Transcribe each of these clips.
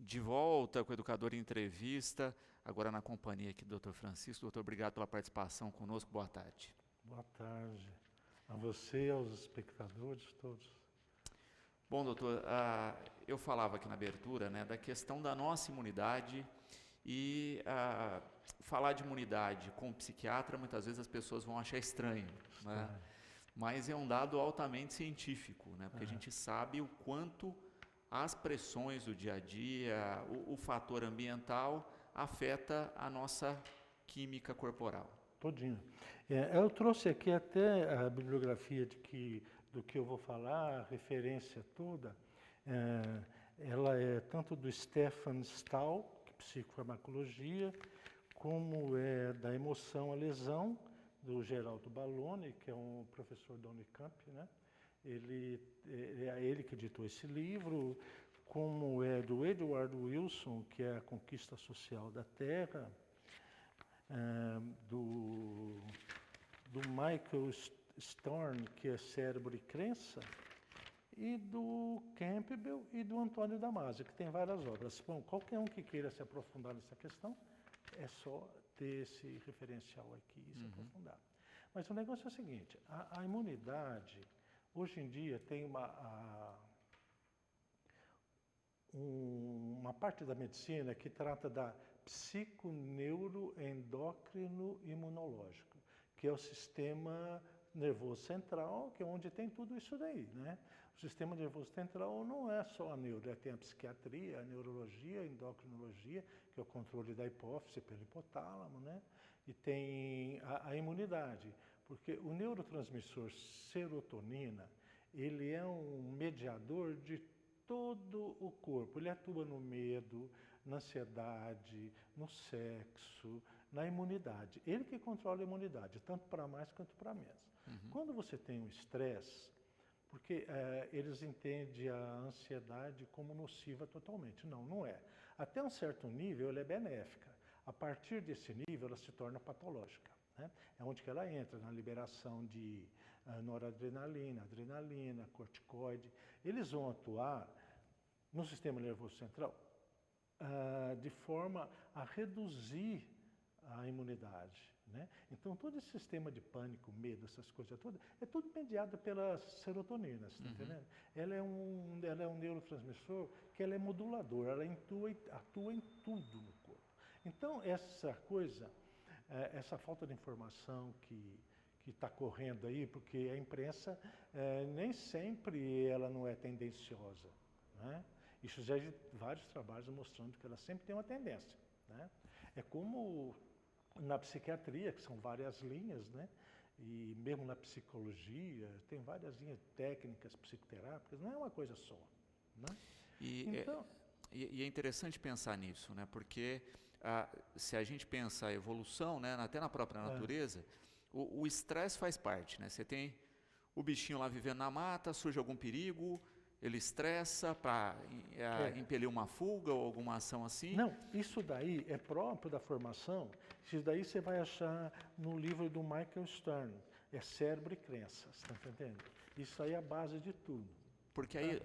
De volta com o Educador em Entrevista, agora na companhia aqui do Dr. Francisco. Doutor, obrigado pela participação conosco. Boa tarde. Boa tarde a você e aos espectadores todos. Bom, doutor, eu falava aqui na abertura, né, da questão da nossa imunidade e falar de imunidade com o psiquiatra, muitas vezes as pessoas vão achar estranho, né? Mas é um dado altamente científico, né, porque a gente sabe o quanto as pressões do dia a dia, o fator ambiental afeta a nossa química corporal. Todinho. Eu trouxe aqui até a bibliografia do que eu vou falar, a referência toda. Ela é tanto do Stefan Stahl, que é psicofarmacologia, como é da emoção à lesão, do Geraldo Balloni, que é um professor da Unicamp, né? É ele que editou esse livro, como é do Edward Wilson, que é a Conquista Social da Terra, do Michael Storm, que é Cérebro e Crença, e do Campbell e do Antônio Damasio, que tem várias obras. Bom, qualquer um que queira se aprofundar nessa questão, é só ter esse referencial aqui e se aprofundar. Mas o negócio é o seguinte, a imunidade, hoje em dia, tem uma parte da medicina que trata da psiconeuroendócrino imunológico, que é o sistema nervoso central, que é onde tem tudo isso daí, né? O sistema nervoso central não é só a neuro, tem a psiquiatria, a neurologia, a endocrinologia, que é o controle da hipófise pelo hipotálamo, né? E tem a imunidade, porque o neurotransmissor serotonina, ele é um mediador de todo o corpo. Ele atua no medo, na ansiedade, no sexo, na imunidade. Ele que controla a imunidade, tanto para mais quanto para menos. Quando você tem um estresse, porque eles entendem a ansiedade como nociva totalmente. Não, não é. Até um certo nível ela é benéfica. A partir desse nível ela se torna patológica, né? É onde que ela entra, na liberação de noradrenalina, adrenalina, corticoide. Eles vão atuar no sistema nervoso central de forma a reduzir a imunidade, né? Então, todo esse sistema de pânico, medo, essas coisas todas, é tudo mediado pela serotonina, você está entendendo? Ela é um neurotransmissor que ela é moduladora, ela atua em tudo no corpo. Então, essa coisa, essa falta de informação que está correndo aí, porque a imprensa nem sempre ela não é tendenciosa, né? Isso já é vários trabalhos mostrando que ela sempre tem uma tendência, né? É como na psiquiatria, que são várias linhas, né? E mesmo na psicologia, tem várias linhas técnicas psicoterápicas, não é uma coisa só, né? E é interessante pensar nisso, né? Porque se a gente pensa a evolução, né? Até na própria natureza, o estresse faz parte, né? Você tem o bichinho lá vivendo na mata, surge algum perigo, ele estressa para impelir uma fuga ou alguma ação assim? Não, isso daí é próprio da formação. Isso daí você vai achar no livro do Michael Stern, é Cérebro e Crença, você está entendendo? Isso aí é a base de tudo. Porque aí,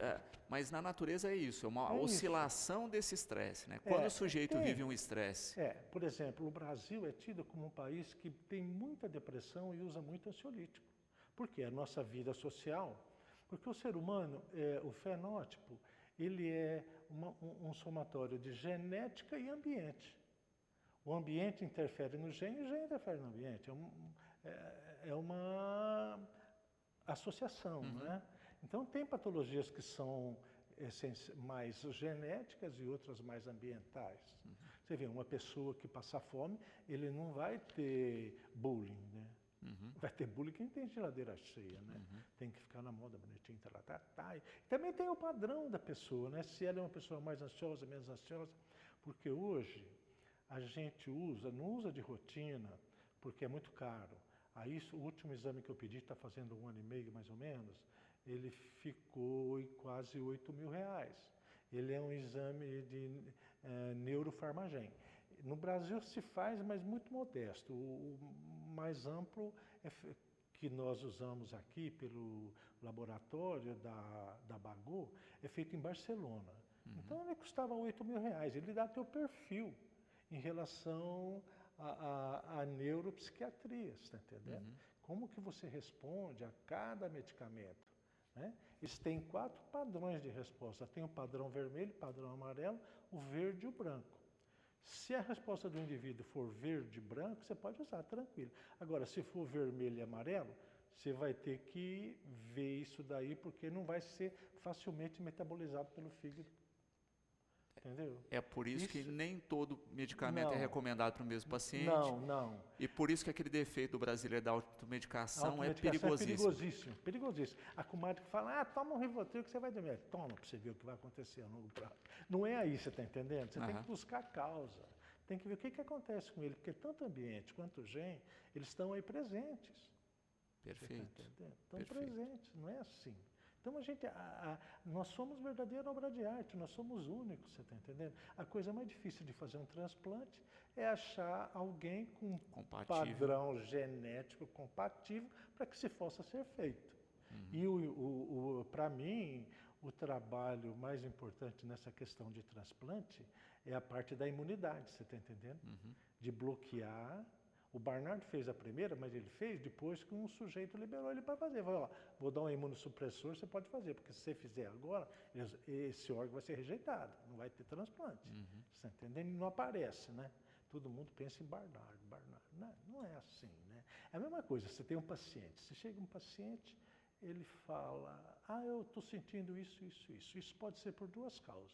mas na natureza é isso, é uma oscilação desse estresse, né? Quando o sujeito vive um estresse. Por exemplo, o Brasil é tido como um país que tem muita depressão e usa muito ansiolítico. Por quê? A nossa vida social. Porque o ser humano, o fenótipo, ele é um somatório de genética e ambiente. O ambiente interfere no gene e o gene interfere no ambiente. É uma associação, né? Então, tem patologias que são mais genéticas e outras mais ambientais. Você vê, uma pessoa que passa fome, ele não vai ter bullying, né? Vai ter bullying quem tem geladeira cheia, né? Tem que ficar na moda bonitinha, tá. E também tem o padrão da pessoa, né? Se ela é uma pessoa mais ansiosa, menos ansiosa, porque hoje a gente não usa de rotina, porque é muito caro. Aí o último exame que eu pedi, está fazendo 1 ano e meio mais ou menos, ele ficou em quase R$8.000. Ele é um exame de neurofarmagem. No Brasil se faz, mas muito modesto. O mais amplo que nós usamos aqui pelo laboratório da Bagot é feito em Barcelona. Então ele custava R$ 8.000. Ele dá teu perfil em relação à neuropsiquiatria, você está entendendo? Como que você responde a cada medicamento, né? Eles têm 4 padrões de resposta. Tem o padrão vermelho, o padrão amarelo, o verde e o branco. Se a resposta do indivíduo for verde e branco, você pode usar, tranquilo. Agora, se for vermelho e amarelo, você vai ter que ver isso daí, porque não vai ser facilmente metabolizado pelo fígado. Entendeu? É por isso que nem todo medicamento Não. é recomendado para o mesmo paciente. Não. E por isso que aquele defeito do brasileiro da automedicação é perigosíssimo. perigosíssimo. Perigosíssimo. A comadre que fala, toma um Rivotril que você vai dormir. Toma para você ver o que vai acontecer a longo prazo. Não é aí, você está entendendo? Você tem que buscar a causa. Tem que ver o que acontece com ele, porque tanto o ambiente quanto o gene, eles estão aí presentes. Perfeito. Você tá entendendo? Estão presentes, não é assim. Então nós somos verdadeira obra de arte, nós somos únicos, você está entendendo? A coisa mais difícil de fazer um transplante é achar alguém com padrão genético compatível para que se possa ser feito. E para mim, o trabalho mais importante nessa questão de transplante é a parte da imunidade, você está entendendo? De bloquear. O Barnard fez a primeira, mas ele fez depois que um sujeito liberou ele para fazer. Falou, vou dar um imunossupressor, você pode fazer, porque se você fizer agora, esse órgão vai ser rejeitado, não vai ter transplante. Você está entendendo? E não aparece, né? Todo mundo pensa em Barnard. Não é assim, né? É a mesma coisa, você tem um paciente, você chega um paciente, ele fala, eu estou sentindo isso. Isso pode ser por 2 causas.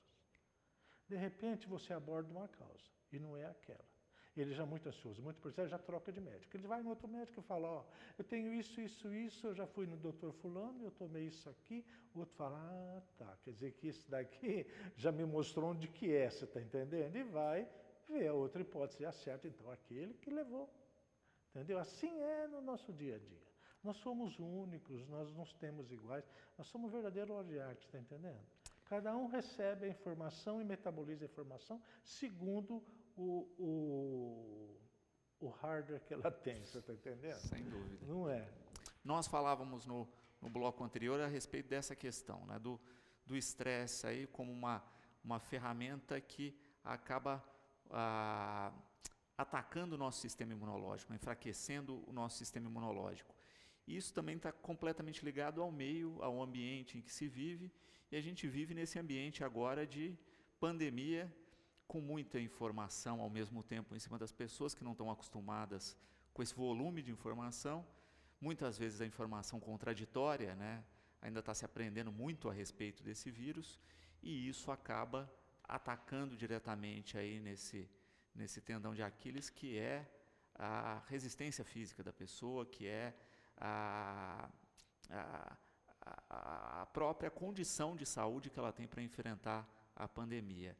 De repente, você aborda uma causa, e não é aquela. Ele já é muito ansioso, muito preocupado, já troca de médico. Ele vai no outro médico e fala, eu tenho isso, eu já fui no doutor fulano, eu tomei isso aqui. O outro fala, quer dizer que isso daqui já me mostrou onde que é, você está entendendo? E vai ver a outra hipótese, acerta então aquele que levou. Entendeu? Assim é no nosso dia a dia. Nós somos únicos, nós não temos iguais, nós somos verdadeiro obra de arte, está entendendo? Cada um recebe a informação e metaboliza a informação segundo o hardware que ela tem, você está entendendo? Sem dúvida. Não é? Nós falávamos no bloco anterior a respeito dessa questão, né, do estresse aí como uma ferramenta que acaba atacando o nosso sistema imunológico, enfraquecendo o nosso sistema imunológico. Isso também está completamente ligado ao meio, ao ambiente em que se vive, e a gente vive nesse ambiente agora de pandemia, com muita informação ao mesmo tempo em cima das pessoas que não estão acostumadas com esse volume de informação, muitas vezes a informação contraditória, né? Ainda está se aprendendo muito a respeito desse vírus, e isso acaba atacando diretamente aí nesse tendão de Aquiles, que é a resistência física da pessoa, que é a própria condição de saúde que ela tem para enfrentar a pandemia.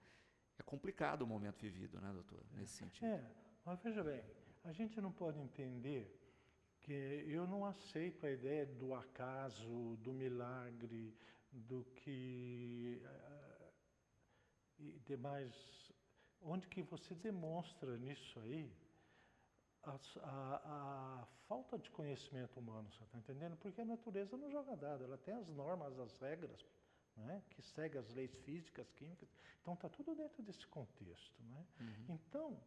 É complicado o momento vivido, né, doutor, nesse sentido. Mas veja bem, a gente não pode entender que eu não aceito a ideia do acaso, do milagre, do que e demais. Onde que você demonstra nisso aí a falta de conhecimento humano, você está entendendo? Porque a natureza não joga dado, ela tem as normas, as regras, né, que segue as leis físicas, químicas. Então está tudo dentro desse contexto, né? Então,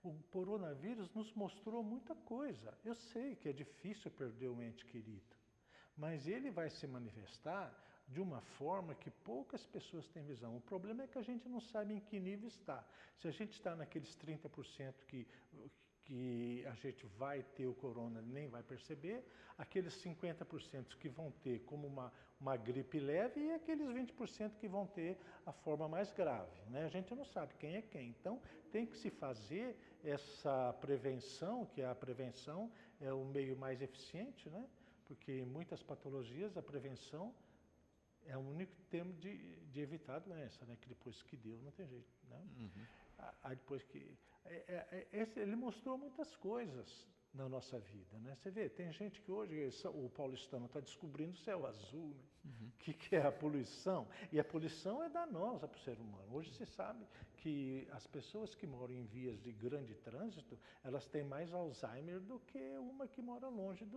o coronavírus nos mostrou muita coisa. Eu sei que é difícil perder um ente querido, mas ele vai se manifestar de uma forma que poucas pessoas têm visão. O problema é que a gente não sabe em que nível está. Se a gente está naqueles 30% que a gente vai ter o corona nem vai perceber, aqueles 50% que vão ter como uma gripe leve e aqueles 20% que vão ter a forma mais grave, né? A gente não sabe quem é quem. Então, tem que se fazer essa prevenção, que a prevenção é o meio mais eficiente, né? Porque em muitas patologias a prevenção é o único termo de evitar a doença, né? Que depois que deu não tem jeito, né? Aí depois que ele mostrou muitas coisas na nossa vida, né? Você vê, tem gente que hoje, o paulistano está descobrindo o céu azul, né? Que é a poluição, e a poluição é danosa para o ser humano. Hoje se sabe que as pessoas que moram em vias de grande trânsito, elas têm mais Alzheimer do que uma que mora longe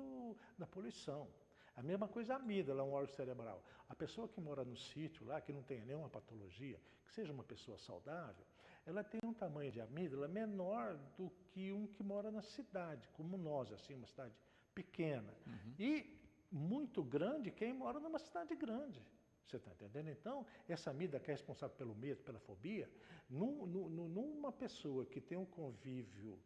da poluição. A mesma coisa a amígdala, é um órgão cerebral. A pessoa que mora no sítio lá, que não tem nenhuma patologia, que seja uma pessoa saudável, ela tem um tamanho de amígdala menor do que um que mora na cidade, como nós, assim, uma cidade pequena. E muito grande quem mora numa cidade grande. Você está entendendo? Então, essa amígdala que é responsável pelo medo, pela fobia, numa pessoa que tem um convívio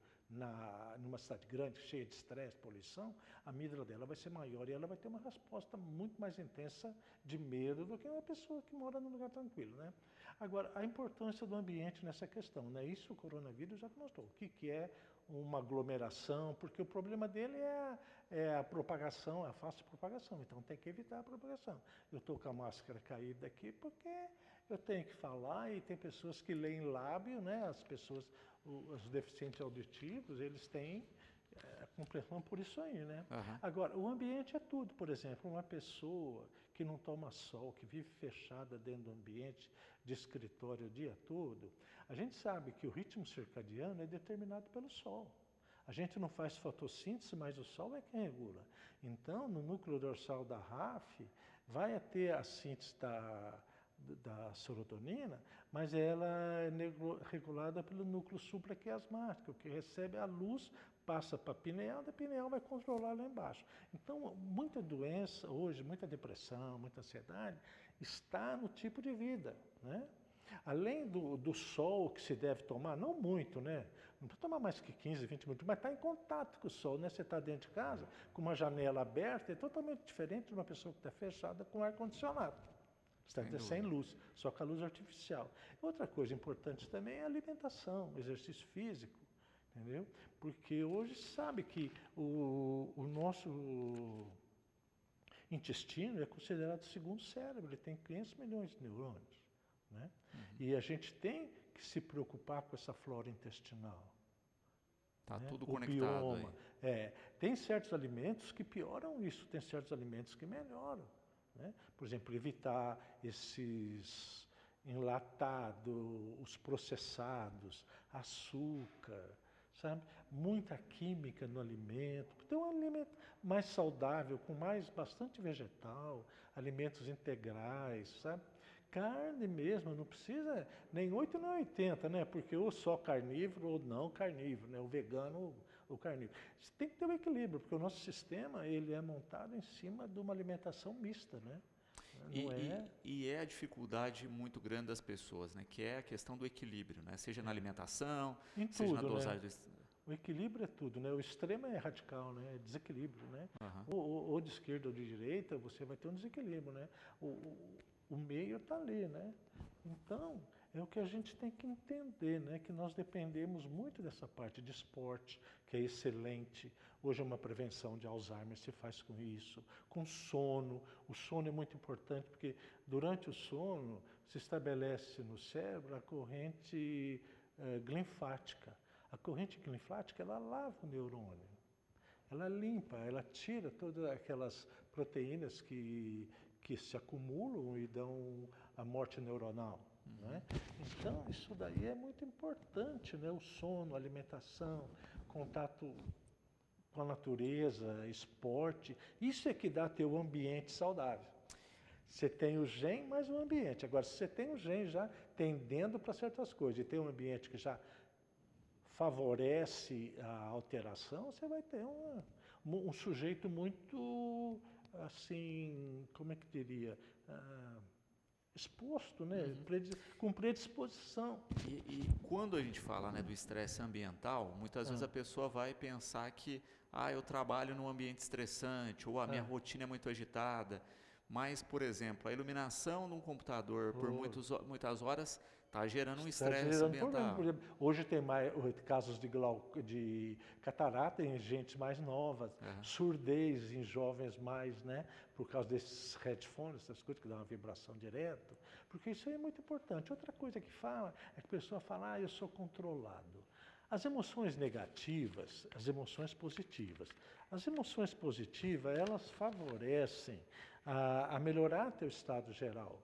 numa cidade grande, cheia de estresse, poluição, a amígdala dela vai ser maior e ela vai ter uma resposta muito mais intensa de medo do que uma pessoa que mora num lugar tranquilo, né? Agora, a importância do ambiente nessa questão, né? Isso o coronavírus já mostrou. O que é uma aglomeração, porque o problema dele é a propagação, a fácil propagação, então tem que evitar a propagação. Eu estou com a máscara caída aqui porque eu tenho que falar e tem pessoas que leem lábio, né? As pessoas, os deficientes auditivos, eles têm compreensão por isso aí, né? Agora, o ambiente é tudo, por exemplo, uma pessoa que não toma sol, que vive fechada dentro do ambiente de escritório o dia todo, a gente sabe que o ritmo circadiano é determinado pelo sol. A gente não faz fotossíntese, mas o sol é quem regula. Então, no núcleo dorsal da RAF, vai ter a síntese da serotonina, mas ela é regulada pelo núcleo supraquiasmático, que recebe a luz, passa para a pineal, da pineal vai controlar lá embaixo. Então, muita doença hoje, muita depressão, muita ansiedade, está no tipo de vida, né? Além do sol que se deve tomar, não muito, né? Não precisa tomar mais que 15, 20 minutos, mas está em contato com o sol, né? Você está dentro de casa, com uma janela aberta, é totalmente diferente de uma pessoa que está fechada com ar-condicionado. Está sem luz, só com a luz artificial. Outra coisa importante também é a alimentação, exercício físico, entendeu? Porque hoje sabe que o nosso intestino é considerado o segundo cérebro, ele tem 500 milhões de neurônios, né? E a gente tem que se preocupar com essa flora intestinal. Está tudo o conectado bioma. aí. Tem certos alimentos que pioram isso, tem certos alimentos que melhoram, né? Por exemplo, evitar esses enlatados, os processados, açúcar, sabe? Muita química no alimento. Então, um alimento mais saudável, com bastante vegetal, alimentos integrais, sabe? Carne mesmo, não precisa nem 8 nem 80, né? Porque ou só carnívoro ou não carnívoro, né? O vegano ou carnívoro. Você tem que ter um equilíbrio, porque o nosso sistema ele é montado em cima de uma alimentação mista, né? E é a dificuldade muito grande das pessoas, né? Que é a questão do equilíbrio, né? Seja na alimentação, seja na dosagem. Né? O equilíbrio é tudo, né? O extremo é radical, né? É desequilíbrio, né? Ou de esquerda ou de direita, você vai ter um desequilíbrio, né? O meio está ali, né? Então, é o que a gente tem que entender, né? Que nós dependemos muito dessa parte de esporte, que é excelente. Hoje é uma prevenção de Alzheimer, se faz com isso. Com sono. O sono é muito importante, porque durante o sono se estabelece no cérebro a corrente linfática. A corrente linfática, ela lava o neurônio. Ela limpa, ela tira todas aquelas proteínas que se acumulam e dão a morte neuronal, né? Então, isso daí é muito importante, né? O sono, a alimentação, contato com a natureza, esporte, isso é que dá teu ambiente saudável. Você tem o gen mais o ambiente. Agora, se você tem o gen já tendendo para certas coisas e tem um ambiente que já favorece a alteração, você vai ter um sujeito muito, assim, como é que diria, exposto, né? Com predisposição. E quando a gente fala, né, do estresse ambiental, muitas vezes a pessoa vai pensar que eu trabalho num ambiente estressante ou a minha rotina é muito agitada. Mas, por exemplo, a iluminação num computador por muitas horas está gerando um estresse ambiental. Por exemplo, hoje tem mais casos de catarata em gente mais nova, surdez em jovens mais, né? Por causa desses headphones, essas coisas que dão uma vibração direto. Porque isso aí é muito importante. Outra coisa que fala é que a pessoa fala, eu sou controlado. As emoções negativas, as emoções positivas. As emoções positivas, elas favorecem a melhorar teu estado geral.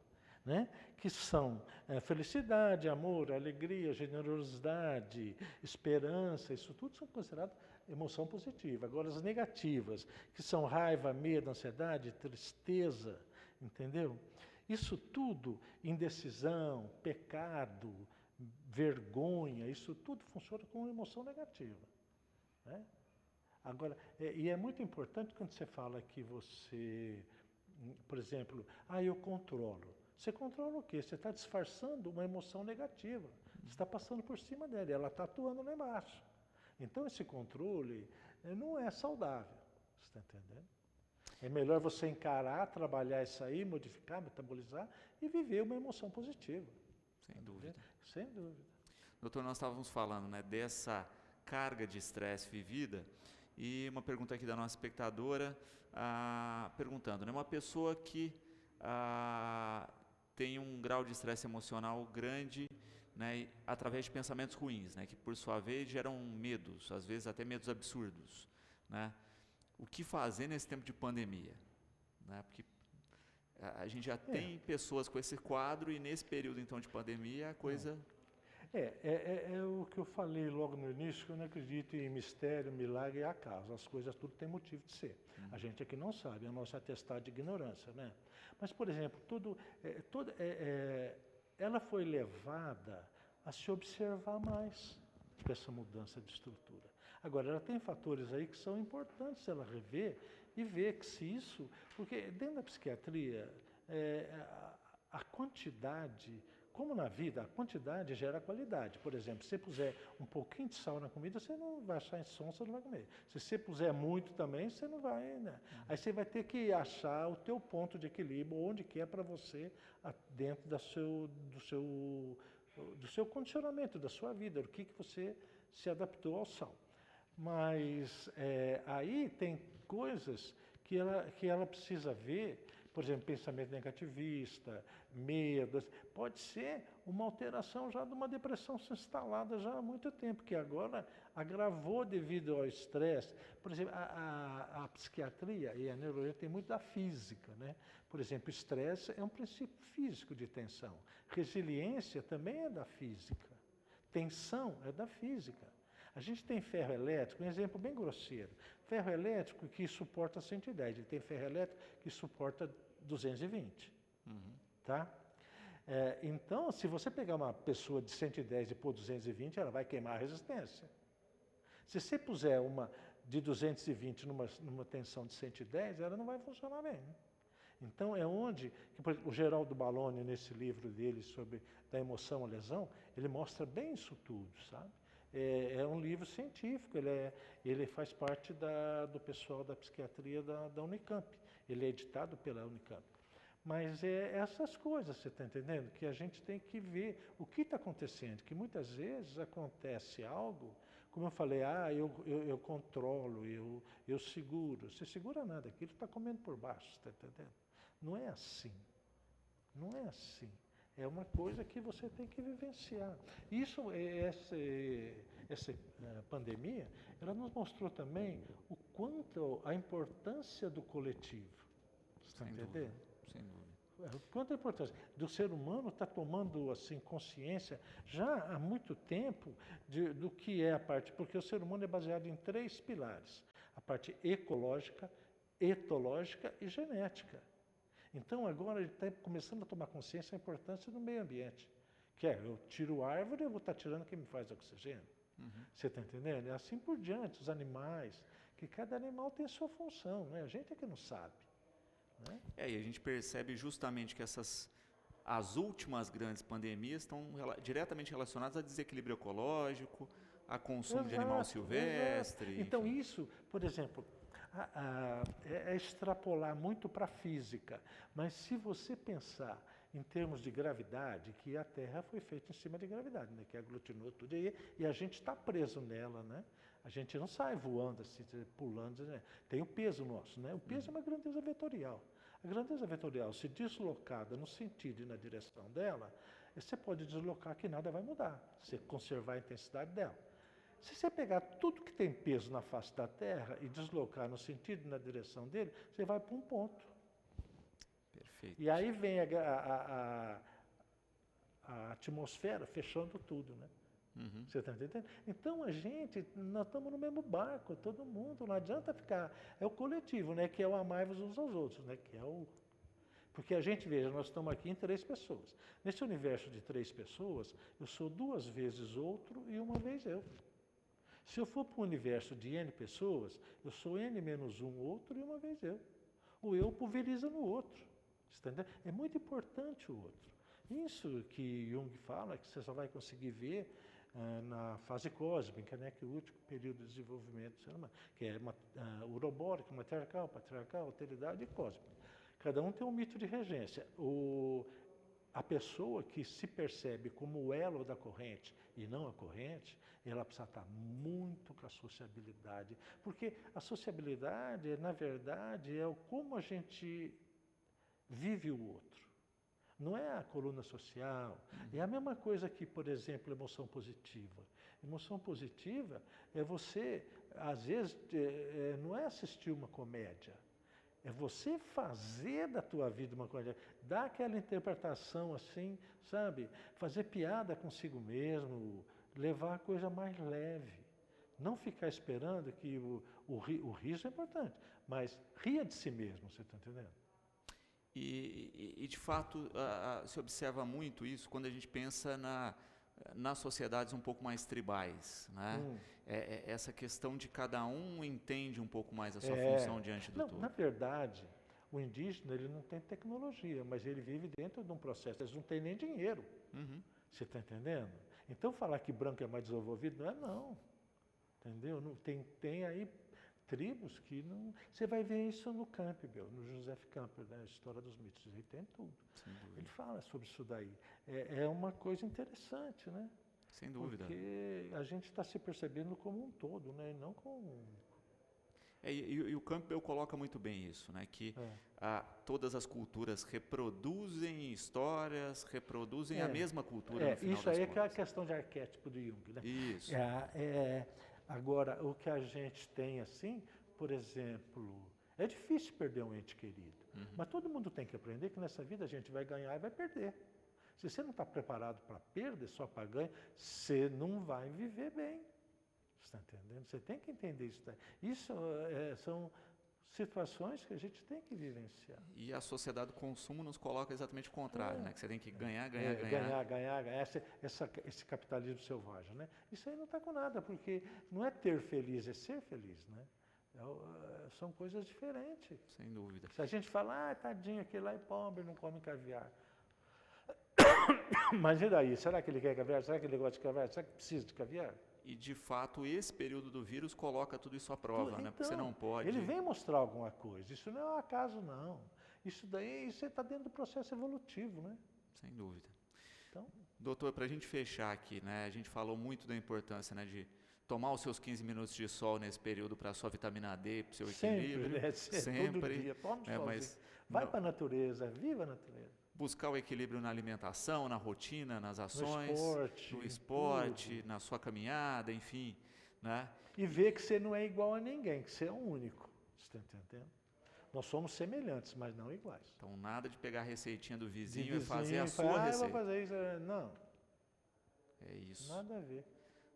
né? Que são felicidade, amor, alegria, generosidade, esperança, isso tudo são considerados emoção positiva. Agora, as negativas, que são raiva, medo, ansiedade, tristeza, entendeu? Isso tudo, indecisão, pecado, vergonha, isso tudo funciona como emoção negativa, né? Agora, e é muito importante quando você fala que você, por exemplo, eu controlo. Você controla o quê? Você está disfarçando uma emoção negativa. Você está passando por cima dela, ela está atuando lá embaixo. Então, esse controle não é saudável. Você está entendendo? É melhor você encarar, trabalhar isso aí, modificar, metabolizar e viver uma emoção positiva. Sem dúvida. Sem dúvida. Doutor, nós estávamos falando, né, dessa carga de estresse vivida, e uma pergunta aqui da nossa espectadora, perguntando, né, uma pessoa que tem um grau de estresse emocional grande, né, através de pensamentos ruins, né, que por sua vez geram medos, às vezes até medos absurdos, né? O que fazer nesse tempo de pandemia, né? Porque a gente já tem pessoas com esse quadro e nesse período então de pandemia a coisa... É o que eu falei logo no início, que eu não acredito em mistério, milagre e acaso. As coisas tudo tem motivo de ser. A gente aqui não sabe, é o nosso atestado de ignorância, né? Mas, por exemplo, ela foi levada a se observar mais com essa mudança de estrutura. Agora, ela tem fatores aí que são importantes ela rever e ver que se isso... Porque dentro da psiquiatria, a quantidade... Como na vida, a quantidade gera qualidade. Por exemplo, se você puser um pouquinho de sal na comida, você não vai achar insosso, você não vai comer. Se você puser muito também, você não vai, né? Aí você vai ter que achar o teu ponto de equilíbrio, onde que é para você, dentro do seu condicionamento, da sua vida, do que você se adaptou ao sal. Mas aí tem coisas que ela precisa ver. Por exemplo, pensamento negativista, medo, pode ser uma alteração já de uma depressão instalada já há muito tempo, que agora agravou devido ao estresse. Por exemplo, a psiquiatria e a neurologia tem muito da física, né? Por exemplo, estresse é um princípio físico de tensão. Resiliência também é da física. Tensão é da física. A gente tem ferro elétrico, um exemplo bem grosseiro. Ferro elétrico que suporta 110, ele tem ferro elétrico que suporta 220, tá? Então, se você pegar uma pessoa de 110 e pôr 220, ela vai queimar a resistência. Se você puser uma de 220 numa tensão de 110, ela não vai funcionar bem. Então, é onde o Geraldo Balloni, nesse livro dele sobre da emoção à lesão, ele mostra bem isso tudo, sabe? É um livro científico, ele faz parte do pessoal da psiquiatria da Unicamp. Ele é editado pela Unicamp. Mas essas coisas, você está entendendo? Que a gente tem que ver o que está acontecendo. Que muitas vezes acontece algo, como eu falei, eu controlo, eu seguro. Você segura nada, aquilo está comendo por baixo, você está entendendo? Não é assim. Não é assim. É uma coisa que você tem que vivenciar. Isso, essa pandemia, ela nos mostrou também o quanto a importância do coletivo. Você está entendendo? Sem dúvida. Quanto a importância do ser humano está tomando assim consciência já há muito tempo do que é a parte, porque o ser humano é baseado em 3 pilares: a parte ecológica, etológica e genética. Então agora ele está começando a tomar consciência da importância do meio ambiente. Que eu tiro árvore, eu vou estar tirando quem me faz oxigênio. Você está entendendo? É assim por diante, os animais, que cada animal tem a sua função, né? A gente é que não sabe. Né? E a gente percebe justamente que as últimas grandes pandemias estão diretamente relacionadas a desequilíbrio ecológico, a consumo de animal silvestre. Então isso, por exemplo, é extrapolar muito para a física, mas se você pensar em termos de gravidade, que a Terra foi feita em cima de gravidade, né, que aglutinou tudo e a gente está preso nela, né? A gente não sai voando assim, pulando, né? Tem o peso nosso, né? O peso é uma grandeza vetorial. A grandeza vetorial, se deslocada no sentido e na direção dela, você pode deslocar que nada vai mudar, você conservar a intensidade dela. Se você pegar tudo que tem peso na face da Terra e deslocar no sentido e na direção dele, você vai para um ponto. Perfeito. E aí vem a atmosfera fechando tudo, né? Uhum. Você está entendendo? Então nós estamos no mesmo barco, todo mundo, não adianta ficar. É o coletivo, né? Que é o amai-vos uns aos outros, né? Que é o. Porque a gente, veja, nós estamos aqui em 3 pessoas. Nesse universo de 3 pessoas, eu sou 2 vezes outro e 1 vez eu. Se eu for para um universo de N pessoas, eu sou N menos 1 outro e 1 vez eu. O eu pulveriza no outro. Você está entendendo? É muito importante o outro. Isso que Jung fala, que você só vai conseguir ver na fase cósmica, né, que é o último período de desenvolvimento do ser humano, que é urobórico, matriarcal, patriarcal, alteridade e cósmica. Cada um tem um mito de regência. A pessoa que se percebe como o elo da corrente e não a corrente, ela precisa estar muito com a sociabilidade. Porque a sociabilidade, na verdade, é como a gente vive o outro. Não é a coluna social. É a mesma coisa que, por exemplo, emoção positiva. Emoção positiva é você, às vezes, não é assistir uma comédia. É você fazer da tua vida uma coisa, dar aquela interpretação assim, sabe? Fazer piada consigo mesmo, levar a coisa mais leve. Não ficar esperando que o riso é importante, mas ria de si mesmo, você está entendendo? E de fato, se observa muito isso quando a gente pensa nas sociedades um pouco mais tribais, né? Essa questão de cada um entende um pouco mais a sua função diante do todo. Na verdade, o indígena ele não tem tecnologia, mas ele vive dentro de um processo. Eles não têm nem dinheiro. Uhum. Você está entendendo? Então falar que branco é mais desenvolvido não é não. Entendeu? Não, tem aí tribos que não. Você vai ver isso no Campbell, no Joseph Campbell, né? A História dos Mitos. Ele tem tudo. Ele fala sobre isso daí. É uma coisa interessante, né? Sem dúvida. Porque a gente está se percebendo como um todo, né? E não como. E o Campbell coloca muito bem isso, né? Que todas as culturas reproduzem histórias, reproduzem a mesma cultura no final isso aí das é que é a contas. questão de arquétipo do Jung, né? Isso. Agora, o que a gente tem assim, por exemplo, é difícil perder um ente querido, mas todo mundo tem que aprender que nessa vida a gente vai ganhar e vai perder. Se você não está preparado para perda, só para ganho, você não vai viver bem. Você está entendendo? Você tem que entender isso daí. Isso são situações que a gente tem que vivenciar. E a sociedade do consumo nos coloca exatamente o contrário, né? Que você tem que ganhar, ganhar. Ganhar. Esse capitalismo selvagem, né? Isso aí não está com nada, porque não é ter feliz, é ser feliz, né? São coisas diferentes. Sem dúvida. Se a gente fala, tadinho, aquele lá é pobre, não come caviar. Mas e daí? Será que ele quer caviar? Será que ele gosta de caviar? Será que precisa de caviar? E, de fato, esse período do vírus coloca tudo isso à prova, né? Porque você não pode... Ele vem mostrar alguma coisa. Isso não é um acaso, não. Isso daí, você está dentro do processo evolutivo, né? Sem dúvida. Então, doutor, para a gente fechar aqui, né? A gente falou muito da importância, né, de tomar os seus 15 minutos de sol nesse período para a sua vitamina D, para o seu equilíbrio. Né? Sempre. Todo dia. Mas vai para a natureza, viva a natureza. Buscar o equilíbrio na alimentação, na rotina, nas ações, no esporte, na sua caminhada, enfim, né? E ver que você não é igual a ninguém, que você é único. Você está entendendo? Nós somos semelhantes, mas não iguais. Então, nada de pegar a receitinha do vizinho e fazer a sua receita. Eu vou fazer isso. Não. É isso. Nada a ver.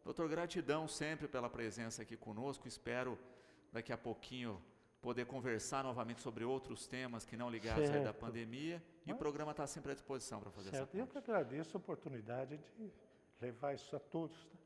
Doutor, gratidão sempre pela presença aqui conosco. Espero daqui a pouquinho poder conversar novamente sobre outros temas que não ligados aí da pandemia. E o programa está sempre à disposição para fazer essa parte. Eu que agradeço a oportunidade de levar isso a todos. Tá?